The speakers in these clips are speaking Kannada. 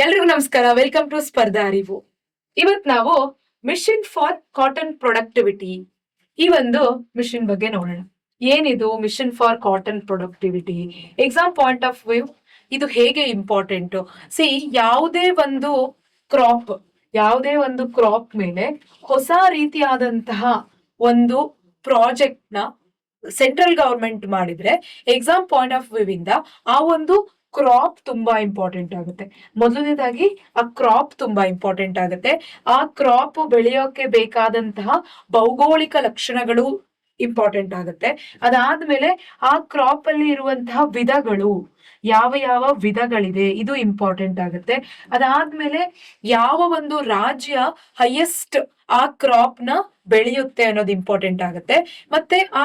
ಎಲ್ರಿಗೂ ನಮಸ್ಕಾರ. ವೆಲ್ಕಮ್ ಟು ಸ್ಪರ್ಧಾ ಅರಿವು. ಇವತ್ ನಾವು ಮಿಷನ್ ಫಾರ್ ಕಾಟನ್ ಪ್ರೊಡಕ್ಟಿವಿಟಿ ಈ ಒಂದು ಮಿಷನ್ ಬಗ್ಗೆ ನೋಡೋಣ. ಏನಿದು mission for cotton productivity? Exam point of view ಇದು ಹೇಗೆ ಇಂಪಾರ್ಟೆಂಟ್? ಸಿ, ಯಾವುದೇ ಒಂದು ಕ್ರಾಪ್ ಮೇಲೆ ಹೊಸ ರೀತಿಯಾದಂತಹ ಒಂದು ಪ್ರಾಜೆಕ್ಟ್ ನ ಸೆಂಟ್ರಲ್ ಗವರ್ಮೆಂಟ್ ಮಾಡಿದ್ರೆ ಎಕ್ಸಾಮ್ ಪಾಯಿಂಟ್ ಆಫ್ ವ್ಯೂ ಇಂದ ಆ ಒಂದು ಕ್ರಾಪ್ ತುಂಬಾ ಇಂಪಾರ್ಟೆಂಟ್ ಆಗುತ್ತೆ. ಮೊದಲನೇದಾಗಿ ಆ ಕ್ರಾಪ್ ತುಂಬಾ ಇಂಪಾರ್ಟೆಂಟ್ ಆಗುತ್ತೆ. ಆ ಕ್ರಾಪ್ ಬೆಳೆಯೋಕೆ ಬೇಕಾದಂತಹ ಭೌಗೋಳಿಕ ಲಕ್ಷಣಗಳು ಇಂಪಾರ್ಟೆಂಟ್ ಆಗುತ್ತೆ. ಅದಾದ್ಮೇಲೆ ಆ ಕ್ರಾಪ್ ಅಲ್ಲಿ ಇರುವಂತಹ ವಿಧಗಳು, ಯಾವ ಯಾವ ವಿಧಗಳಿದೆ, ಇದು ಇಂಪಾರ್ಟೆಂಟ್ ಆಗುತ್ತೆ. ಅದಾದ್ಮೇಲೆ ಯಾವ ಒಂದು ರಾಜ್ಯ ಹೈಯೆಸ್ಟ್ ಆ ಕ್ರಾಪ್ ನ ಬೆಳೆಯುತ್ತೆ ಅನ್ನೋದು ಇಂಪಾರ್ಟೆಂಟ್ ಆಗುತ್ತೆ. ಮತ್ತೆ ಆ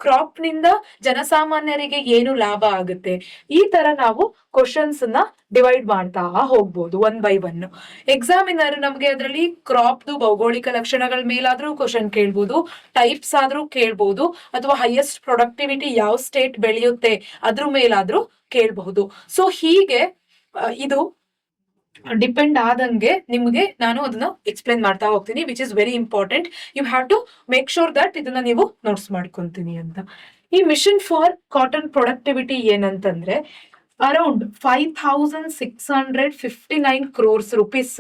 ಕ್ರಾಪ್ ನಿಂದ ಜನಸಾಮಾನ್ಯರಿಗೆ ಏನು ಲಾಭ ಆಗುತ್ತೆ, ಈ ತರ ನಾವು ಕ್ವಶನ್ಸ್ ನ ಡಿವೈಡ್ ಮಾಡ್ತಾ ಹೋಗ್ಬೋದು ಒನ್ ಬೈ ಒನ್. ಎಕ್ಸಾಮಿನರ್ ನಮ್ಗೆ ಅದರಲ್ಲಿ ಕ್ರಾಪ್ದು ಭೌಗೋಳಿಕ ಲಕ್ಷಣಗಳ ಮೇಲಾದ್ರೂ ಕ್ವಶನ್ ಕೇಳ್ಬೋದು, ಟೈಪ್ಸ್ ಆದ್ರೂ ಕೇಳ್ಬೋದು, ಅಥವಾ ಹೈಯೆಸ್ಟ್ ಪ್ರೊಡಕ್ಟಿವಿಟಿ ಯಾವ ಸ್ಟೇಟ್ ಬೆಳೆಯುತ್ತೆ ಅದ್ರ ಮೇಲಾದ್ರೂ ಕೇಳಬಹುದು. ಸೊ ಹೀಗೆ ಇದು ಡಿಪೆಂಡ್ ಆದಂಗೆ ನಿಮ್ಗೆ ನಾನು ಅದನ್ನ ಎಕ್ಸ್ಪ್ಲೈನ್ ಮಾಡ್ತಾ ಹೋಗ್ತೀನಿ, which is very important. You have to make sure that ಇದನ್ನ ನೀವು ನೋಟ್ಸ್ ಮಾಡ್ಕೊಂತೀನಿ ಅಂತ. ಈ ಮಿಷನ್ ಫಾರ್ ಕಾಟನ್ ಪ್ರೊಡಕ್ಟಿವಿಟಿ ಏನಂತಂದ್ರೆ around 5659 crores rupees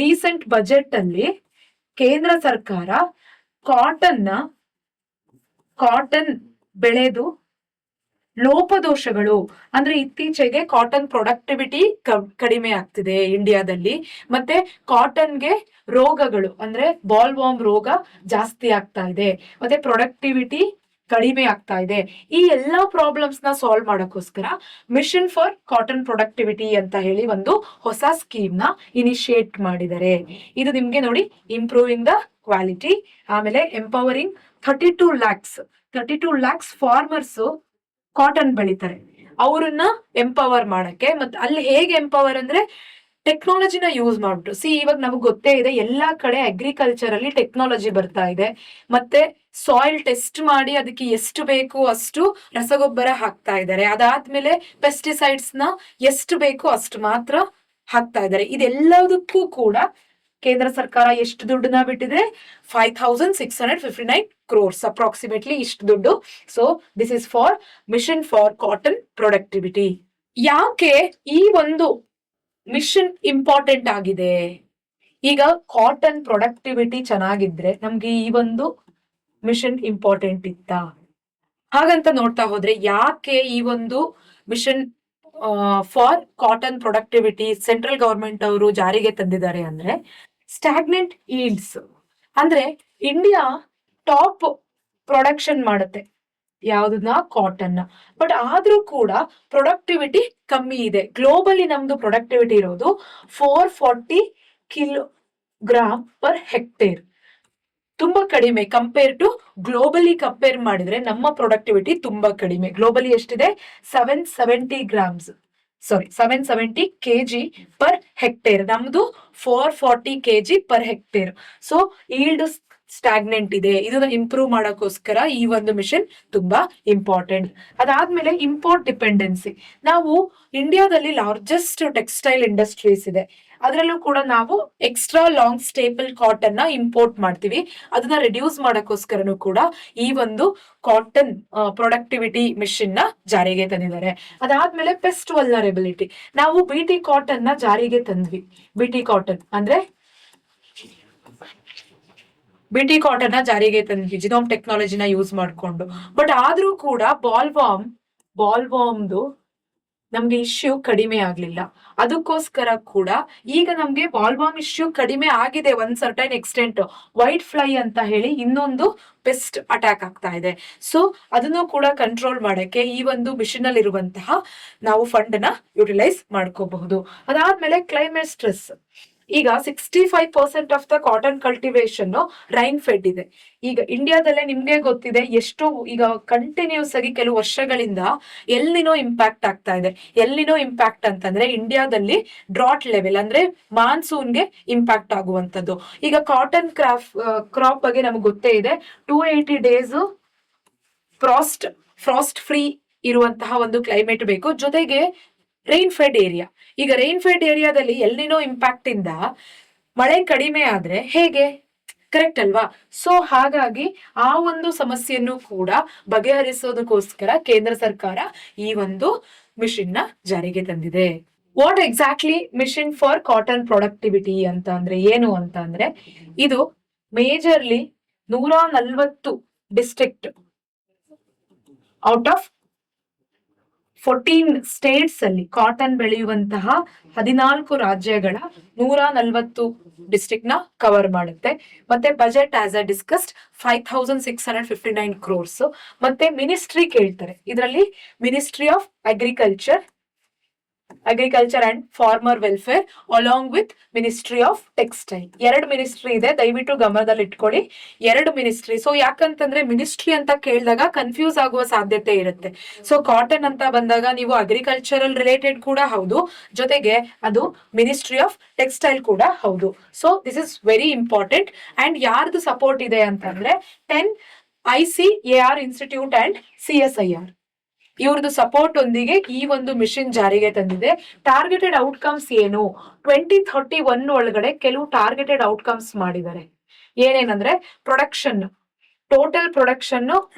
recent budget ಅಲ್ಲಿ ಕೇಂದ್ರ ಸರ್ಕಾರ ಕಾಟನ್ ಬೆಳೆದು ಲೋಪದೋಷಗಳು ಅಂದ್ರೆ ಇತ್ತೀಚೆಗೆ ಕಾಟನ್ ಪ್ರೊಡಕ್ಟಿವಿಟಿ ಕಡಿಮೆ ಆಗ್ತಿದೆ ಇಂಡಿಯಾದಲ್ಲಿ, ಮತ್ತೆ ಕಾಟನ್ಗೆ ರೋಗಗಳು ಅಂದ್ರೆ ಬಾಲ್ ವಾರ್ಮ್ ರೋಗ ಜಾಸ್ತಿ ಆಗ್ತಾ ಇದೆ, ಮತ್ತೆ ಪ್ರೊಡಕ್ಟಿವಿಟಿ ಕಡಿಮೆ ಆಗ್ತಾ ಇದೆ. ಈ ಎಲ್ಲಾ ಪ್ರಾಬ್ಲಮ್ಸ್ ನ ಸಾಲ್ವ್ ಮಾಡೋಕ್ಕೋಸ್ಕರ ಮಿಷನ್ ಫಾರ್ ಕಾಟನ್ ಪ್ರೊಡಕ್ಟಿವಿಟಿ ಅಂತ ಹೇಳಿ ಒಂದು ಹೊಸ ಸ್ಕೀಮ್ ನ ಇನಿಶಿಯೇಟ್ ಮಾಡಿದ್ದಾರೆ. ಇದು ನಿಮ್ಗೆ ನೋಡಿ, ಇಂಪ್ರೂವಿಂಗ್ ದ ಕ್ವಾಲಿಟಿ, ಆಮೇಲೆ ಎಂಪವರಿಂಗ್ 32 lakhs ಫಾರ್ಮರ್ಸ್ ಕಾಟನ್ ಬೆಳಿತಾರೆ, ಅವ್ರನ್ನ ಎಂಪವರ್ ಮಾಡಕ್ಕೆ. ಮತ್ತೆ ಅಲ್ಲಿ ಹೇಗೆ ಎಂಪವರ್ ಅಂದ್ರೆ ಟೆಕ್ನಾಲಜಿನ ಯೂಸ್ ಮಾಡ್ಬಿಟ್ಟು. ಸಿ, ಇವಾಗ ನಮಗ್ ಗೊತ್ತೇ ಇದೆ ಎಲ್ಲಾ ಕಡೆ ಅಗ್ರಿಕಲ್ಚರ್ ಅಲ್ಲಿ ಟೆಕ್ನಾಲಜಿ ಬರ್ತಾ ಇದೆ. ಮತ್ತೆ ಸಾಯಿಲ್ ಟೆಸ್ಟ್ ಮಾಡಿ ಅದಕ್ಕೆ ಎಷ್ಟು ಬೇಕು ಅಷ್ಟು ರಸಗೊಬ್ಬರ ಹಾಕ್ತಾ ಇದ್ದಾರೆ. ಅದಾದ್ಮೇಲೆ ಪೆಸ್ಟಿಸೈಡ್ಸ್ ನ ಎಷ್ಟು ಬೇಕು ಅಷ್ಟು ಮಾತ್ರ ಹಾಕ್ತಾ ಇದ್ದಾರೆ. ಇದೆಲ್ಲದಕ್ಕೂ ಕೂಡ ಕೇಂದ್ರ ಸರ್ಕಾರ ಎಷ್ಟು ದುಡ್ಡನ್ನ ಬಿಟ್ಟಿದೆ? 5659 crores ಅಪ್ರಾಕ್ಸಿಮೇಟ್ಲಿ ಇಷ್ಟು ದುಡ್ಡು. So this is for mission for cotton productivity. ಯಾಕೆ ಈ ಒಂದು ಮಿಷನ್ ಇಂಪಾರ್ಟೆಂಟ್ ಆಗಿದೆ? ಈಗ ಕಾಟನ್ ಪ್ರೊಡಕ್ಟಿವಿಟಿ ಚೆನ್ನಾಗಿದ್ರೆ ನಮ್ಗೆ ಈ ಒಂದು ಮಿಷನ್ ಇಂಪಾರ್ಟೆಂಟ್ ಇತ್ತ? ಹಾಗಂತ ನೋಡ್ತಾ ಹೋದ್ರೆ ಯಾಕೆ ಈ ಒಂದು mission for cotton productivity central government ಅವರು ಜಾರಿಗೆ ತಂದಿದ್ದಾರೆ ಅಂದ್ರೆ, ಸ್ಟಾಗ್ನೆಂಟ್ ಈಲ್ಡ್ಸ್ ಅಂದ್ರೆ ಇಂಡಿಯಾ ಟಾಪ್ ಪ್ರೊಡಕ್ಷನ್ ಮಾಡುತ್ತೆ ಯಾವ್ದನ್ನ? ಕಾಟನ್. ಬಟ್ ಆದ್ರೂ ಕೂಡ ಪ್ರೊಡಕ್ಟಿವಿಟಿ ಕಮ್ಮಿ ಇದೆ. ಗ್ಲೋಬಲಿ ನಮ್ದು ಪ್ರೊಡಕ್ಟಿವಿಟಿ ಇರೋದು 440 ಕಿಲೋಗ್ರಾಮ್ ಪರ್ ಹೆಕ್ಟೇರ್, ತುಂಬಾ ಕಡಿಮೆ ಕಂಪೇರ್ ಟು ಗ್ಲೋಬಲಿ. ಕಂಪೇರ್ ಮಾಡಿದ್ರೆ ನಮ್ಮ ಪ್ರೊಡಕ್ಟಿವಿಟಿ ತುಂಬಾ ಕಡಿಮೆ. ಗ್ಲೋಬಲಿ ಎಷ್ಟಿದೆ? 770 kg ಪರ್ ಹೆಕ್ಟೇರ್, ನಮ್ದು 440 kg per hectare. So yield stagnant ಇದೆ. ಇದನ್ನ ಇಂಪ್ರೂವ್ ಮಾಡೋಕ್ಕೋಸ್ಕರ ಈ ಒಂದು ಮಿಷನ್ ತುಂಬಾ ಇಂಪಾರ್ಟೆಂಟ್. ಅದಾದ್ಮೇಲೆ ಇಂಪೋರ್ಟ್ ಡಿಪೆಂಡೆನ್ಸಿ. ನಾವು ಇಂಡಿಯಾದಲ್ಲಿ ಲಾರ್ಜೆಸ್ಟ್ ಟೆಕ್ಸ್ಟೈಲ್ ಇಂಡಸ್ಟ್ರೀಸ್ ಇದೆ, ಅದರಲ್ಲೂ ಕೂಡ ನಾವು ಎಕ್ಸ್ಟ್ರಾ ಲಾಂಗ್ ಸ್ಟೇಪಲ್ ಕಾಟನ್ ನ ಇಂಪೋರ್ಟ್ ಮಾಡ್ತೀವಿ. ಅದನ್ನ ರಿಡ್ಯೂಸ್ ಮಾಡೋಕ್ಕೋಸ್ಕರನು ಕೂಡ ಈ ಒಂದು ಕಾಟನ್ ಪ್ರೊಡಕ್ಟಿವಿಟಿ ಮಿಷನ್ ನ ಜಾರಿಗೆ ತಂದಿದ್ದಾರೆ. ಅದಾದ್ಮೇಲೆ ಪೆಸ್ಟ್ ವಲ್ನರಬಿಲಿಟಿ. ನಾವು ಬಿಟಿ ಕಾಟನ್ ನ ಜಾರಿಗೆ ತಂದ್ವಿ. ಬಿಟಿ ಕಾಟನ್ ಜಿನೋಮ್ ಟೆಕ್ನಾಲಜಿನ ಯೂಸ್ ಮಾಡ್ಕೊಂಡು. ಬಟ್ ಆದ್ರೂ ಕೂಡ ಬಾಲ್ ವಾರ್ಮ್ದು ನಮ್ಗೆ ಇಶ್ಯೂ ಕಡಿಮೆ ಆಗ್ಲಿಲ್ಲ. ಅದಕ್ಕೋಸ್ಕರ ಕೂಡ ಈಗ ನಮ್ಗೆ ಬಾಲ್ ವಾರ್ಮ್ ಇಶ್ಯೂ ಕಡಿಮೆ ಆಗಿದೆ ಒಂದ್ ಸರ್ಟೈನ್ ಎಕ್ಸ್ಟೆಂಟ್. ವೈಟ್ ಫ್ಲೈ ಅಂತ ಹೇಳಿ ಇನ್ನೊಂದು ಪೆಸ್ಟ್ ಅಟ್ಯಾಕ್ ಆಗ್ತಾ ಇದೆ. ಸೊ ಅದನ್ನು ಕೂಡ ಕಂಟ್ರೋಲ್ ಮಾಡಕ್ಕೆ ಈ ಒಂದು ಮಿಷನ್ ಅಲ್ಲಿ ಇರುವಂತಹ ನಾವು ಫಂಡ್ ನ ಯುಟಿಲೈಸ್ ಮಾಡ್ಕೋಬಹುದು. ಅದಾದ್ಮೇಲೆ ಕ್ಲೈಮೇಟ್ ಸ್ಟ್ರೆಸ್. ಈಗ 65% of the cotton cultivation rain Fed ಇದೆ. ಈಗ ಇಂಡಿಯಾದಲ್ಲೇ ನಿಮ್ಗೆ ಗೊತ್ತಿದೆ ಎಷ್ಟು ಈಗ ಕಂಟಿನ್ಯೂಸ್ ಆಗಿ ಕೆಲವು ವರ್ಷಗಳಿಂದ ಎಲ್ಲಿನೋ ಇಂಪ್ಯಾಕ್ಟ್ ಆಗ್ತಾ ಇದೆ. ಎಲ್ಲಿನೋ ಇಂಪ್ಯಾಕ್ಟ್ ಅಂತಂದ್ರೆ ಇಂಡಿಯಾದಲ್ಲಿ ಡ್ರಾಟ್ ಲೆವೆಲ್ ಅಂದ್ರೆ ಮಾನ್ಸೂನ್ಗೆ ಇಂಪ್ಯಾಕ್ಟ್ ಆಗುವಂತದ್ದು. ಈಗ ಕಾಟನ್ ಕ್ರಾಪ್ ಬಗ್ಗೆ ನಮ್ಗೆ ಗೊತ್ತೇ ಇದೆ, 280 days ಫ್ರಾಸ್ಟ್ ಫ್ರೀ ಇರುವಂತಹ ಒಂದು ಕ್ಲೈಮೇಟ್ ಬೇಕು. ಜೊತೆಗೆ ರೈನ್ ಫೆಡ್ ಏರಿಯಾ. ಈಗ ರೈನ್ ಫೆಡ್ ಏರಿಯಾದಲ್ಲಿ ಎಲ್ನಿನೋ ಇಂಪ್ಯಾಕ್ಟ್ ಇಂದ ಮಳೆ ಕಡಿಮೆ ಆದ್ರೆ ಹೇಗೆ, ಕರೆಕ್ಟ್ ಅಲ್ವಾ? ಸೊ ಹಾಗಾಗಿ ಆ ಒಂದು ಸಮಸ್ಯೆಯನ್ನು ಕೂಡ ಬಗೆಹರಿಸೋದಕ್ಕೋಸ್ಕರ ಕೇಂದ್ರ ಸರ್ಕಾರ ಈ ಒಂದು ಮಿಷನ್ ನ ಜಾರಿಗೆ ತಂದಿದೆ. What exactly mission for cotton productivity ಅಂತ ಅಂದ್ರೆ ಏನು ಅಂತ ಅಂದ್ರೆ, ಇದು majorly 140 district out of 14 states ಅಲ್ಲಿ ಕಾಟನ್ ಬೆಳೆಯುವಂತಹ 14 ರಾಜ್ಯಗಳ 140 ಡಿಸ್ಟ್ರಿಕ್ಟ್ ನ ಕವರ್ ಮಾಡುತ್ತೆ. ಮತ್ತೆ budget as a discussed 5659 crores. ಮತ್ತೆ ಮಿನಿಸ್ಟ್ರಿ ಕೇಳ್ತಾರೆ, ಇದರಲ್ಲಿ ministry of agriculture and farmer welfare along with ministry of textile. 2 ministry ಇದೆ, ದಯವಿಟ್ಟು ಗಮನದಲ್ಲಿ ಇಟ್ಕೊಳ್ಳಿ, 2 ಮಿನಿಸ್ಟ್ರಿ. ಸೊ ಯಾಕಂತಂದ್ರೆ ಮಿನಿಸ್ಟ್ರಿ ಅಂತ ಕೇಳಿದಾಗ ಕನ್ಫ್ಯೂಸ್ ಆಗುವ ಸಾಧ್ಯತೆ ಇರುತ್ತೆ. ಸೊ ಕಾಟನ್ ಅಂತ ಬಂದಾಗ ನೀವು ಅಗ್ರಿಕಲ್ಚರಲ್ ರಿಲೇಟೆಡ್ ಕೂಡ ಹೌದು, ಜೊತೆಗೆ ಅದು ಮಿನಿಸ್ಟ್ರಿ ಆಫ್ ಟೆಕ್ಸ್ಟೈಲ್ ಕೂಡ ಹೌದು. So this is very important. And ಯಾರ್ದು ಸಪೋರ್ಟ್ ಇದೆ ಅಂತಂದ್ರೆ 10 ICAR ಇನ್ಸ್ಟಿಟ್ಯೂಟ್ ಅಂಡ್ CSIR ಇವ್ರದ್ದು ಸಪೋರ್ಟ್ ಒಂದಿಗೆ ಈ ಒಂದು ಮಿಷನ್ ಜಾರಿಗೆ ತಂದಿದೆ. ಟಾರ್ಗೆಟೆಡ್ ಔಟ್ಕಮ್ಸ್ ಏನು, 2031 ಒಳಗಡೆ ಕೆಲವು ಟಾರ್ಗೆಟೆಡ್ ಔಟ್ಕಮ್ಸ್ ಮಾಡಿದ್ದಾರೆ. ಏನೇನಂದ್ರೆ production, total production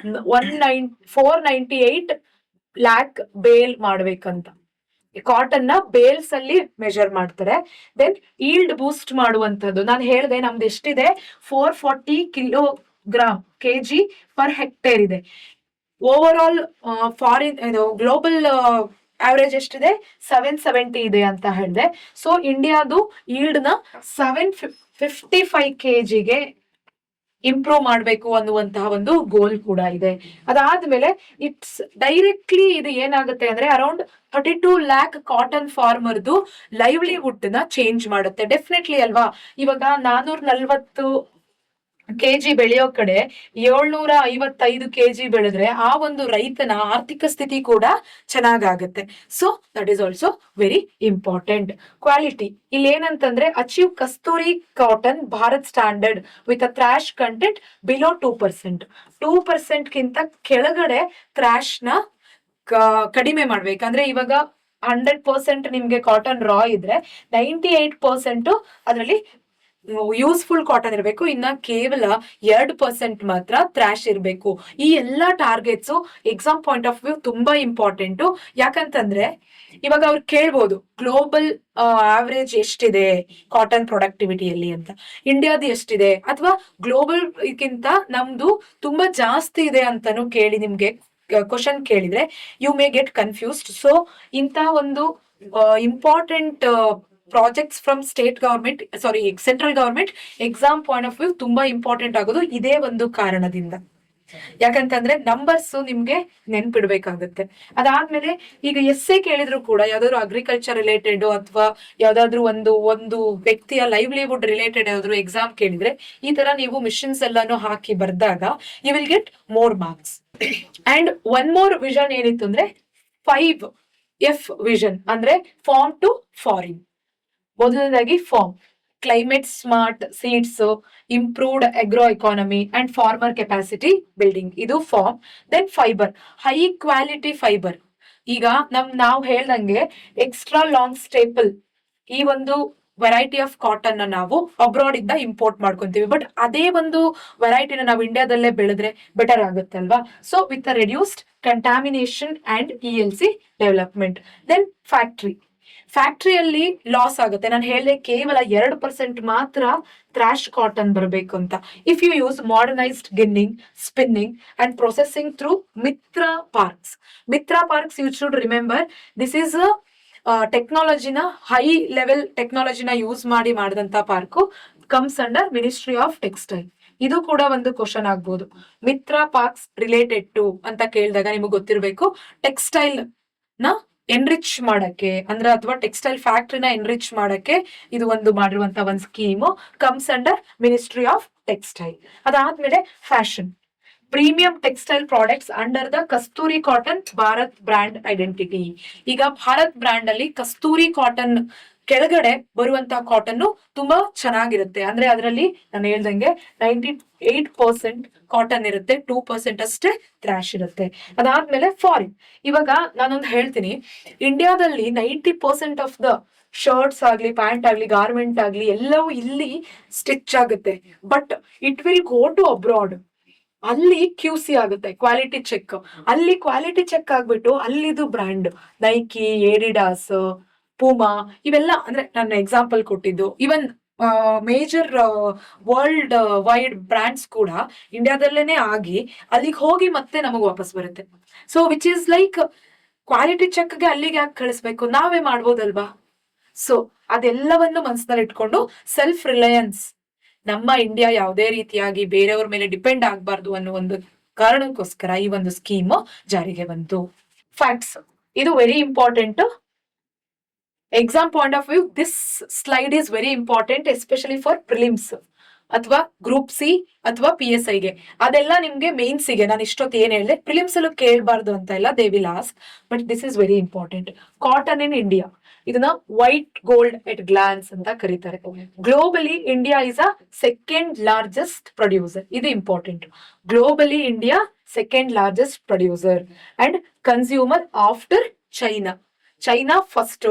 498 lakh bale ಮಾಡ್ಬೇಕಂತ. ಕಾಟನ್ ನ ಬೇಲ್ಸ್ ಅಲ್ಲಿ ಮೆಜರ್ ಮಾಡ್ತಾರೆ. ದೆನ್ ಈಲ್ಡ್ ಬೂಸ್ಟ್ ಮಾಡುವಂತದ್ದು, ನಾನು ಹೇಳಿದೆ ನಮ್ದು ಎಷ್ಟಿದೆ 440 kg per hectare ಇದೆ. Over all foreign global average ಎಷ್ಟಿದೆ 770 ಇದೆ ಅಂತ ಹೇಳಿದೆ. ಸೊ ಇಂಡಿಯಾದು ಈಲ್ಡ್ ನ 755 kgಗೆ ಇಂಪ್ರೂವ್ ಮಾಡಬೇಕು ಅನ್ನುವಂತಹ ಒಂದು ಗೋಲ್ ಕೂಡ ಇದೆ. ಅದಾದ್ಮೇಲೆ ಇಟ್ಸ್ ಡೈರೆಕ್ಟ್ಲಿ ಇದು ಏನಾಗುತ್ತೆ ಅಂದ್ರೆ ಅರೌಂಡ್ 32 lakh ಕಾಟನ್ ಫಾರ್ಮರ್ದು ಲೈವ್ಲಿಹುಡ್ ನ ಚೇಂಜ್ ಮಾಡುತ್ತೆ. ಡೆಫಿನೆಟ್ಲಿ ಅಲ್ವಾ, ಇವಾಗ 440 kg ಬೆಳೆಯೋ ಕಡೆ 755 kg ಬೆಳೆದ್ರೆ ಆ ಒಂದು ರೈತನ ಆರ್ಥಿಕ ಸ್ಥಿತಿ ಕೂಡ ಚೆನ್ನಾಗಾಗುತ್ತೆ. So that is also very important. Quality ಇಲ್ಲಿ ಏನಂತಂದ್ರೆ achieve Kasturi cotton Bharat standard with a trash content below 2%. 2% ಗಿಂತ ಕೆಳಗಡೆ ಥ್ರಾಶ್ ನ ಕಡಿಮೆ ಮಾಡ್ಬೇಕಂದ್ರೆ, ಇವಾಗ 100% ನಿಮ್ಗೆ ಕಾಟನ್ ರಾ ಇದ್ರೆ 98% ಅದರಲ್ಲಿ ಯೂಸ್ಫುಲ್ ಕಾಟನ್ ಇರಬೇಕು, ಇನ್ನ ಕೇವಲ 2% ಮಾತ್ರ ಥ್ರಾಶ್ ಇರಬೇಕು. ಈ ಎಲ್ಲಾ targets exam point of view ತುಂಬಾ ಇಂಪಾರ್ಟೆಂಟ್. ಯಾಕಂತಂದ್ರೆ ಇವಾಗ ಅವ್ರು ಕೇಳ್ಬೋದು ಗ್ಲೋಬಲ್ ಆವರೇಜ್ ಎಷ್ಟಿದೆ ಕಾಟನ್ ಪ್ರೊಡಕ್ಟಿವಿಟಿಯಲ್ಲಿ ಅಂತ, ಇಂಡಿಯಾದ ಎಷ್ಟಿದೆ, ಅಥವಾ ಗ್ಲೋಬಲ್ ಗಿಂತ ನಮ್ದು ತುಂಬಾ ಜಾಸ್ತಿ ಇದೆ ಅಂತಾನು ಕೇಳಿ ನಿಮ್ಗೆ ಕ್ವಶನ್ ಕೇಳಿದ್ರೆ you may get confused. So ಇಂತ ಒಂದು important projects from state government central government exam point of view ತುಂಬಾ ಇಂಪಾರ್ಟೆಂಟ್ ಆಗೋದು ಇದೇ ಒಂದು ಕಾರಣದಿಂದ. ಯಾಕಂತಂದ್ರೆ ನಂಬರ್ಸ್ ನಿಮ್ಗೆ ನೆನ್ಪಿಡ್ಬೇಕಾಗುತ್ತೆ. ಅದಾದ್ಮೇಲೆ ಈಗ ಎಸ್ಸೆ ಕೇಳಿದ್ರು ಕೂಡ ಯಾವ್ದಾದ್ರು ಅಗ್ರಿಕಲ್ಚರ್ ರಿಲೇಟೆಡ್ ಅಥವಾ ಯಾವ್ದಾದ್ರು ಒಂದು ವ್ಯಕ್ತಿಯ ಲೈವ್ಲಿಹುಡ್ ರಿಲೇಟೆಡ್ ಯಾವ್ದಾದ್ರು ಎಕ್ಸಾಮ್ ಕೇಳಿದ್ರೆ ಈ ತರ ನೀವು ಮಿಷನ್ಸ್ ಎಲ್ಲಾನು ಹಾಕಿ ಬರ್ದಾಗ you will get more marks. And one more vision ಏನಿತ್ತು ಅಂದ್ರೆ 5F ವಿಷನ್ ಅಂದ್ರೆ ಫಾರ್ಮ್ ಟು ಫಾರಿನ್. ಮೊದಲನೇದಾಗಿ farm, climate smart seeds, improved agro economy and farmer capacity building, ಇದು farm. Then fibre, high quality fibre. ಈಗ ನಾವು ಹೇಳ್ದಂಗೆ ಎಕ್ಸ್ಟ್ರಾ ಲಾಂಗ್ ಸ್ಟೇಪಲ್ ಈ ಒಂದು ವೆರೈಟಿ ಆಫ್ ಕಾಟನ್ ನಾವು ಅಬ್ರಾಡ್ ಇಂದ ಇಂಪೋರ್ಟ್ ಮಾಡ್ಕೊಂತೀವಿ, ಬಟ್ ಅದೇ ಒಂದು ವೆರೈಟಿನ ನಾವು ಇಂಡಿಯಾದಲ್ಲೇ ಬೆಳೆದ್ರೆ ಬೆಟರ್ ಆಗುತ್ತೆ ಅಲ್ವಾ. So with reduced contamination and ELC development. Then ಫ್ಯಾಕ್ಟ್ರಿಯಲ್ಲಿ ಲಾಸ್ ಆಗುತ್ತೆ. ನಾನು ಹೇಳಿದೆ ಕೇವಲ 2% ಮಾತ್ರ ಥ್ರಾಶ್ ಕಾಟನ್ ಬರಬೇಕು ಅಂತ. If you use modernised ginning, spinning and processing through Mitra parks you should remember this is ಟೆಕ್ನಾಲಜಿನ ಹೈ ಲೆವೆಲ್ ಟೆಕ್ನಾಲಜಿನ ಯೂಸ್ ಮಾಡಿ ಮಾಡಿದಂತ park comes under ministry of textile. ಇದು ಕೂಡ ಒಂದು ಕ್ವಶನ್ ಆಗ್ಬೋದು. ಮಿತ್ರಾ ಪಾರ್ಕ್ಸ್ ರಿಲೇಟೆಡ್ ಟು ಅಂತ ಕೇಳಿದಾಗ ನಿಮಗೆ ಗೊತ್ತಿರಬೇಕು ಟೆಕ್ಸ್ಟೈಲ್ ನ ಎನ್ರಿಚ್ ಮಾಡಕ್ಕೆ ಅಂದ್ರೆ ಅಥವಾ ಟೆಕ್ಸ್ಟೈಲ್ ಫ್ಯಾಕ್ಟ್ರಿನ ಎನ್ರಿಚ್ ಮಾಡಕ್ಕೆ ಇದು ಒಂದು ಮಾಡಿರುವಂತ ಒಂದು scheme comes under ministry of textile. ಅದಾದ್ಮೇಲೆ fashion, premium textile products under the Kasturi cotton Bharat brand identity. ಈಗ ಭಾರತ್ ಬ್ರ್ಯಾಂಡ್ ಅಲ್ಲಿ ಕಸ್ತೂರಿ ಕಾಟನ್ ಕೆಳಗಡೆ ಬರುವಂತಹ ಕಾಟನ್ ತುಂಬಾ ಚೆನ್ನಾಗಿರುತ್ತೆ. ಅಂದ್ರೆ ಅದರಲ್ಲಿ ನಾನು ಹೇಳ್ದಂಗೆ 98% ಕಾಟನ್ ಇರುತ್ತೆ, 2% ಅಷ್ಟೇ ಥ್ರಾಶ್ ಇರುತ್ತೆ. ಅದಾದ್ಮೇಲೆ ಫಾರಿನ್. ಇವಾಗ ನಾನೊಂದು ಹೇಳ್ತೀನಿ, ಇಂಡಿಯಾದಲ್ಲಿ 90% ಆಫ್ ದ ಶರ್ಟ್ಸ್ ಆಗ್ಲಿ, ಪ್ಯಾಂಟ್ ಆಗ್ಲಿ, ಗಾರ್ಮೆಂಟ್ ಆಗ್ಲಿ ಎಲ್ಲವೂ ಇಲ್ಲಿ ಸ್ಟಿಚ್ ಆಗುತ್ತೆ. But it will go to abroad. ಅಲ್ಲಿ QC ಆಗುತ್ತೆ, ಕ್ವಾಲಿಟಿ ಚೆಕ್. ಅಲ್ಲಿ ಕ್ವಾಲಿಟಿ ಚೆಕ್ ಆಗ್ಬಿಟ್ಟು ಅಲ್ಲಿದು ಬ್ರ್ಯಾಂಡ್ ನೈಕಿ, ಏಡಿಡಾಸ್, ಪೂಮಾ ಇವೆಲ್ಲ, ಅಂದ್ರೆ ನಾನು ಎಕ್ಸಾಂಪಲ್ ಕೊಟ್ಟಿದ್ದು. ಇವನ್ ಮೇಜರ್ ವರ್ಲ್ಡ್ ವೈಡ್ ಬ್ರ್ಯಾಂಡ್ಸ್ ಕೂಡ ಇಂಡಿಯಾದಲ್ಲೇನೆ ಆಗಿ ಅಲ್ಲಿಗೆ ಹೋಗಿ ಮತ್ತೆ ನಮಗ್ ವಾಪಸ್ ಬರುತ್ತೆ. So which is like quality ಚೆಕ್ಗೆ ಅಲ್ಲಿಗೆ ಯಾಕೆ ಕಳಿಸ್ಬೇಕು, ನಾವೇ ಮಾಡ್ಬೋದಲ್ವಾ? ಸೊ ಅದೆಲ್ಲವನ್ನು ಮನಸ್ಸಿನಲ್ಲಿ ಇಟ್ಕೊಂಡು ಸೆಲ್ಫ್ ರಿಲಯನ್ಸ್, ನಮ್ಮ ಇಂಡಿಯಾ ಯಾವುದೇ ರೀತಿಯಾಗಿ ಬೇರೆಯವ್ರ ಮೇಲೆ ಡಿಪೆಂಡ್ ಆಗಬಾರ್ದು ಅನ್ನೋ ಒಂದು ಕಾರಣಕ್ಕೋಸ್ಕರ ಈ ಒಂದು ಸ್ಕೀಮ್ ಜಾರಿಗೆ ಬಂತು. ಫ್ಯಾಕ್ಟ್ಸ್, ಇದು very important. Exam point of view this slide is very important, especially for prelims ಅಥವಾ ಗ್ರೂಪ್ ಸಿ ಅಥವಾ PSI ಗೆ. ಅದೆಲ್ಲ ನಿಮ್ಗೆ ಮೇನ್ಸ್ ಗೆ ನಾನು ಇಷ್ಟೊತ್ತು ಏನ್ ಹೇಳಿದೆ, ಪ್ರಿಲಿಮ್ಸ್ ಅಲ್ಲೂ ಕೇಳಬಾರ್ದು ಅಂತ ಇಲ್ಲ, they will ask, but this is very important. Cotton in India, ಇದನ್ನ ವೈಟ್ ಗೋಲ್ಡ್ ಎಟ್ ಗ್ಲಾನ್ಸ್ ಅಂತ ಕರೀತಾರೆ. Globally India is a second largest producer. ಇದು important. Globally India second largest producer and consumer after China. China first,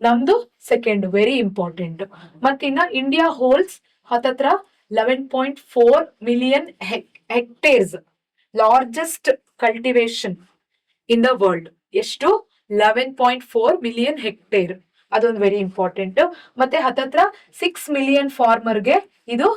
ನಮ್ದು ಸೆಕೆಂಡ್. Very important. ಮತ್ತಿನ್ನ ಇಂಡಿಯಾ ಹೋಲ್ಸ್ ಹತ್ತತ್ರ 11.4 million hectares, largest cultivation in the world. ಎಷ್ಟು? 11.4 ಮಿಲಿಯನ್ ಹೆಕ್ಟೇರ್. ಅದೊಂದು ವೆರಿ ಇಂಪಾರ್ಟೆಂಟ್. ಮತ್ತೆ ಹತ್ತತ್ರ 6 ಮಿಲಿಯನ್ ಫಾರ್ಮರ್ಗೆ ಇದು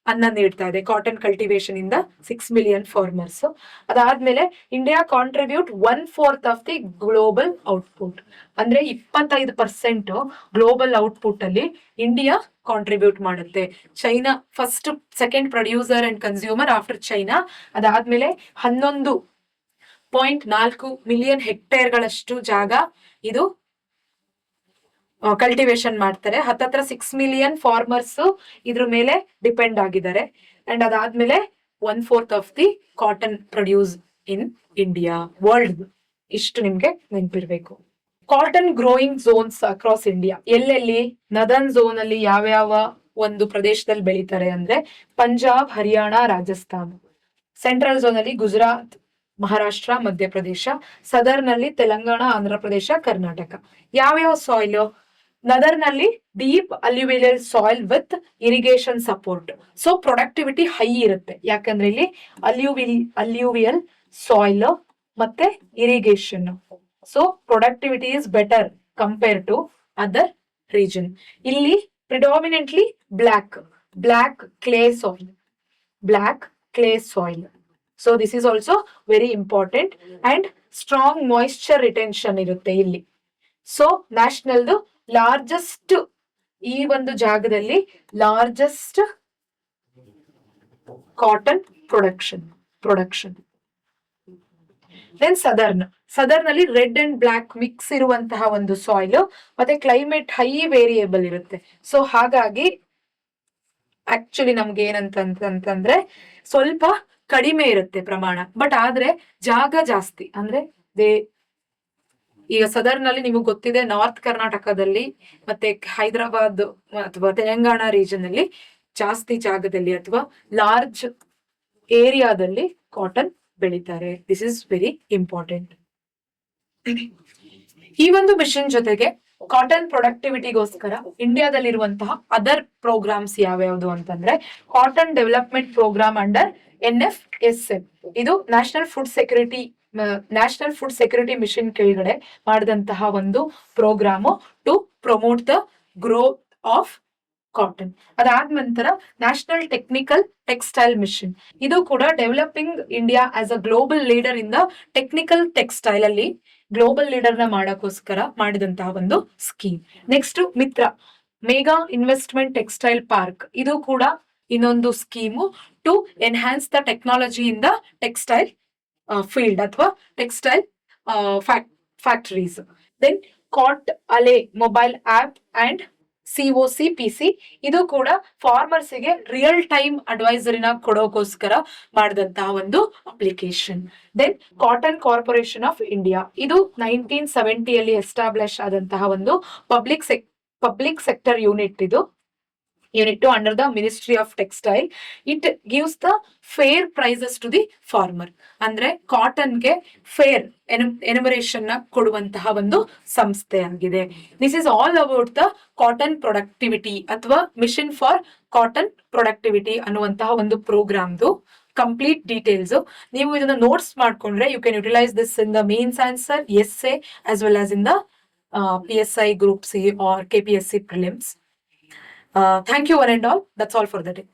ಅನ್ನ ನೀಡ್ತಾ ಇದೆ. ಕಾಟನ್ ಕಲ್ಟಿವೇಶನ್ ಇಂದ 6 ಮಿಲಿಯನ್ ಫಾರ್ಮರ್ಸ್. ಅದಾದ್ಮೇಲೆ India contribute 1/4 of the global output. ಅಂದ್ರೆ 25% ಗ್ಲೋಬಲ್ ಔಟ್ಪುಟ್ ಅಲ್ಲಿ ಇಂಡಿಯಾ ಕಾಂಟ್ರಿಬ್ಯೂಟ್ ಮಾಡುತ್ತೆ. China first, second producer and consumer after China. ಅದಾದ್ಮೇಲೆ 11.4 ಮಿಲಿಯನ್ ಹೆಕ್ಟೇರ್ಗಳಷ್ಟು ಜಾಗ ಇದು ಕಲ್ಟಿವೇಶನ್ ಮಾಡ್ತಾರೆ. ಹತ್ತತ್ರ 6 ಮಿಲಿಯನ್ ಫಾರ್ಮರ್ಸ್ ಇದ್ರ ಮೇಲೆ ಡಿಪೆಂಡ್ ಆಗಿದ್ದಾರೆ. ಅಂಡ್ ಅದಾದ್ಮೇಲೆ 1/4 of the cotton produce in India world. ಇಷ್ಟು ನಿಮ್ಗೆ ನೆನಪಿರ್ಬೇಕು. Cotton growing zones across India. ಎಲ್ಲೆಲ್ಲಿ? ನದರ್ನ್ ಝೋನ್ ಅಲ್ಲಿ ಯಾವ್ಯಾವ ಒಂದು ಪ್ರದೇಶದಲ್ಲಿ ಬೆಳೀತಾರೆ ಅಂದ್ರೆ ಪಂಜಾಬ್, ಹರಿಯಾಣ, ರಾಜಸ್ಥಾನ್. ಸೆಂಟ್ರಲ್ ಝೋನ್ ಅಲ್ಲಿ ಗುಜರಾತ್, ಮಹಾರಾಷ್ಟ್ರ, ಮಧ್ಯಪ್ರದೇಶ. ಸದರ್ನ್ ಅಲ್ಲಿ ತೆಲಂಗಾಣ, ಆಂಧ್ರ ಪ್ರದೇಶ, ಕರ್ನಾಟಕ. ಯಾವ್ಯಾವ ಸಾಯಿಲ್? ನದರ್ನ್ ಅಲ್ಲಿ deep alluvial soil with irrigation support. So productivity high ಇರುತ್ತೆ, ಯಾಕಂದ್ರೆ ಇಲ್ಲಿ ಅಲ್ಯೂವಿಯಲ್ ಸಾಯಿಲ್ ಮತ್ತೆ irrigation. So productivity is better compare to other region. ಇಲ್ಲಿ predominantly black clay soil. So this is also very important. And strong moisture retention ಇರುತ್ತೆ ಇಲ್ಲಿ. ಸೊ ನ್ಯಾಷನಲ್ದು ಲಾರ್ಜೆಸ್ಟ್, ಈ ಒಂದು ಜಾಗದಲ್ಲಿ largest cotton production. Then southern ಅಲ್ಲಿ ರೆಡ್ ಅಂಡ್ ಬ್ಲಾಕ್ ಮಿಕ್ಸ್ ಇರುವಂತಹ ಒಂದು ಸಾಯಿಲ್, ಮತ್ತೆ ಕ್ಲೈಮೇಟ್ ಹೈ ವೇರಿಯೇಬಲ್ ಇರುತ್ತೆ. ಸೊ ಹಾಗಾಗಿ ಆಕ್ಚುಲಿ ನಮ್ಗೆ ಏನಂತಂದ್ರೆ ಸ್ವಲ್ಪ ಕಡಿಮೆ ಇರುತ್ತೆ ಪ್ರಮಾಣ, ಬಟ್ ಆದ್ರೆ ಜಾಗ ಜಾಸ್ತಿ. ಅಂದ್ರೆ ಈಗ ಸದರ್ನ್ ಅಲ್ಲಿ ನಿಮಗೆ ಗೊತ್ತಿದೆ, ನಾರ್ತ್ ಕರ್ನಾಟಕದಲ್ಲಿ ಮತ್ತೆ ಹೈದರಾಬಾದ್ ಅಥವಾ ತೆಲಂಗಾಣ ರೀಜನ್ ಅಲ್ಲಿ ಜಾಸ್ತಿ ಜಾಗದಲ್ಲಿ ಅಥವಾ ಲಾರ್ಜ್ ಏರಿಯಾದಲ್ಲಿ ಕಾಟನ್ ಬೆಳೀತಾರೆ. This is very important. ಈ ಒಂದು ಮಿಷನ್ ಜೊತೆಗೆ ಕಾಟನ್ ಪ್ರೊಡಕ್ಟಿವಿಟಿಗೋಸ್ಕರ ಇಂಡಿಯಾದಲ್ಲಿರುವಂತಹ ಅದರ್ ಪ್ರೋಗ್ರಾಮ್ಸ್ ಯಾವ್ಯಾವ್ದು ಅಂತಂದ್ರೆ cotton development program under NFSM. ಇದು ನ್ಯಾಷನಲ್ ಫುಡ್ ಸೆಕ್ಯೂರಿಟಿ ಮಿಷನ್ ಕೆಳಗಡೆ ಮಾಡಿದಂತಹ ಒಂದು program to promote the growth of cotton. ಅದಾದ ನಂತರ ನ್ಯಾಷನಲ್ ಟೆಕ್ನಿಕಲ್ ಟೆಕ್ಸ್ಟೈಲ್ ಮಿಷನ್. ಇದು ಕೂಡ developing India as a global leader in the technical textile ಅಲ್ಲಿ ಗ್ಲೋಬಲ್ ಲೀಡರ್ ನ ಮಾಡಕ್ಕೋಸ್ಕರ ಮಾಡಿದಂತಹ ಒಂದು scheme. Next Mitra mega investment textile park. ಇದು ಕೂಡ ಇನ್ನೊಂದು scheme to enhance the technology in the textile field ಅಥವಾ textile factories. Then Cott Ally mobile app and COCPC. ಇದು ಕೂಡ ಫಾರ್ಮರ್ಸ್ ಗೆ ರಿಯಲ್ ಟೈಮ್ ಅಡ್ವೈಸರಿನ ಕೊಡೋಕೋಸ್ಕರ ಮಾಡಿದಂತಹ ಒಂದು application. Then cotton corporation of India. ಇದು 1970 ಎಸ್ಟಾಬ್ಲಿಷ್ ಆದಂತಹ ಒಂದು ಪಬ್ಲಿಕ್ ಸೆಕ್ಟರ್ ಯೂನಿಟ್ ಇದು. Unit 2 under the Ministry of Textile. It gives the fair prices to the farmer. ಅಂದ್ರೆ ಕಾಟನ್ಗೆ ಫೇರ್ ಎನುಮರೇಷನ್ ನ ಕೊಡುವಂತಹ ಒಂದು ಸಂಸ್ಥೆ ಆಗಿದೆ. This is all about the cotton productivity ಅಥವಾ ಮಿಷನ್ ಫಾರ್ ಕಾಟನ್ ಪ್ರೊಡಕ್ಟಿವಿಟಿ ಅನ್ನುವಂತಹ ಒಂದು ಪ್ರೋಗ್ರಾಮ್ದು ಕಂಪ್ಲೀಟ್ ಡೀಟೇಲ್ಸ್. ನೀವು ಇದನ್ನ ನೋಟ್ಸ್ ಮಾಡ್ಕೊಂಡ್ರೆ you can utilise this in the mains answer, essay as well as in the PSI Group C or KPSC prelims. Thank you one and all. That's all for the day.